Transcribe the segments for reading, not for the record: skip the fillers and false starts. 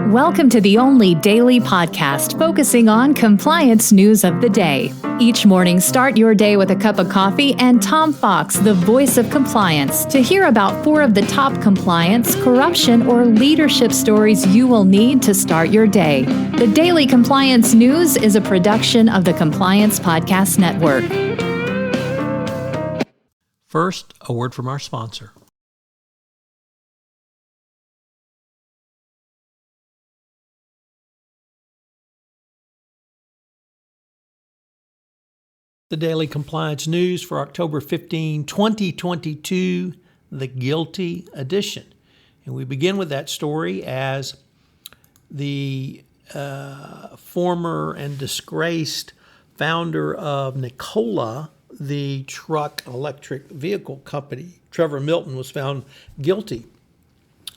Welcome to the only daily podcast focusing on compliance news of the day. Each morning, start your day with a cup of coffee and Tom Fox, the voice of compliance, to hear about 4 of the top compliance, corruption, or leadership stories you will need to start your day. The Daily Compliance News is a production of the Compliance Podcast Network. First, a word from our sponsor. The Daily Compliance News for October 15, 2022, the Guilty Edition. And we begin with that story as the former and disgraced founder of Nikola, the truck electric vehicle company, Trevor Milton, was found guilty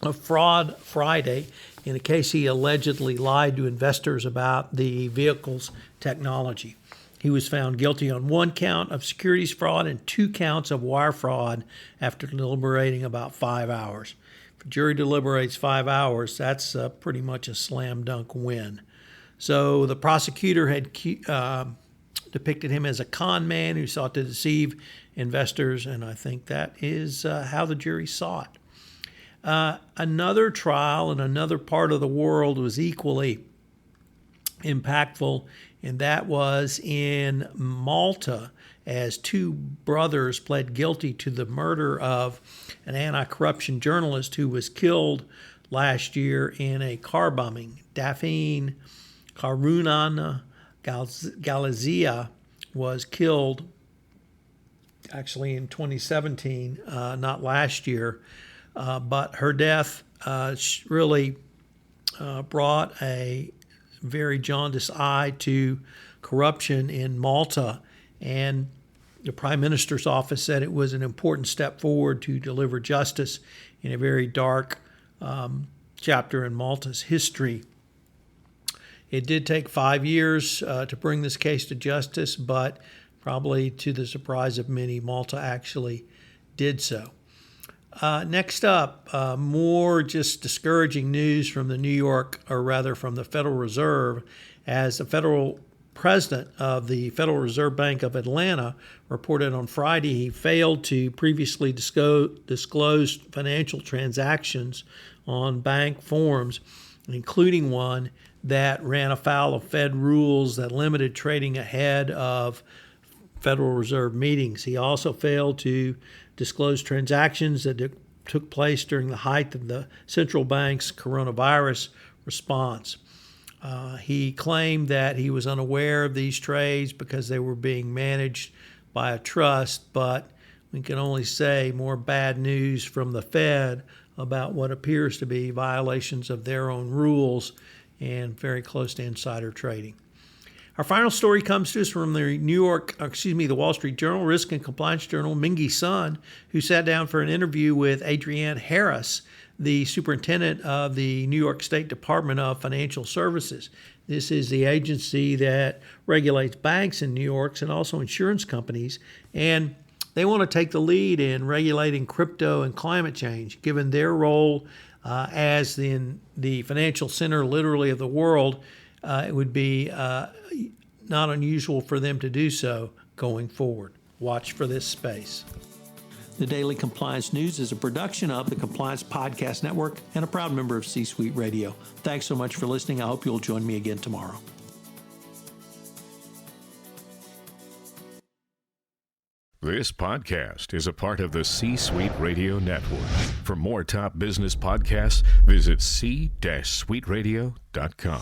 of fraud Friday in a case he allegedly lied to investors about the vehicle's technology. He was found guilty on 1 count of securities fraud and 2 counts of wire fraud after deliberating about 5 hours. If a jury deliberates 5 hours, that's pretty much a slam dunk win. So the prosecutor had depicted him as a con man who sought to deceive investors, and I think that is how the jury saw it. Another trial in another part of the world was equally impactful, and that was in Malta, as 2 brothers pled guilty to the murder of an anti-corruption journalist who was killed last year in a car bombing. Daphne Caruana Galizia was killed actually in 2017, not last year, but her death really brought a very jaundiced eye to corruption in Malta, and the Prime Minister's office said it was an important step forward to deliver justice in a very dark chapter in Malta's history. It did take 5 years to bring this case to justice, but probably to the surprise of many, Malta actually did so. Next up, more just discouraging news from the from the Federal Reserve, as the federal president of the Federal Reserve Bank of Atlanta reported on Friday he failed to previously disclose financial transactions on bank forms, including one that ran afoul of Fed rules that limited trading ahead of Federal Reserve meetings. He also failed to disclose transactions that took place during the height of the central bank's coronavirus response. He claimed that he was unaware of these trades because they were being managed by a trust, but we can only say more bad news from the Fed about what appears to be violations of their own rules and very close to insider trading. Our final story comes to us from the Wall Street Journal, Risk and Compliance Journal, Mingy Sun, who sat down for an interview with Adrienne Harris, the superintendent of the New York State Department of Financial Services. This is the agency that regulates banks in New York and also insurance companies, and they want to take the lead in regulating crypto and climate change, given their role as the financial center, literally, of the world. It would be not unusual for them to do so going forward. Watch for this space. The Daily Compliance News is a production of the Compliance Podcast Network and a proud member of C-Suite Radio. Thanks so much for listening. I hope you'll join me again tomorrow. This podcast is a part of the C-Suite Radio Network. For more top business podcasts, visit c-suiteradio.com.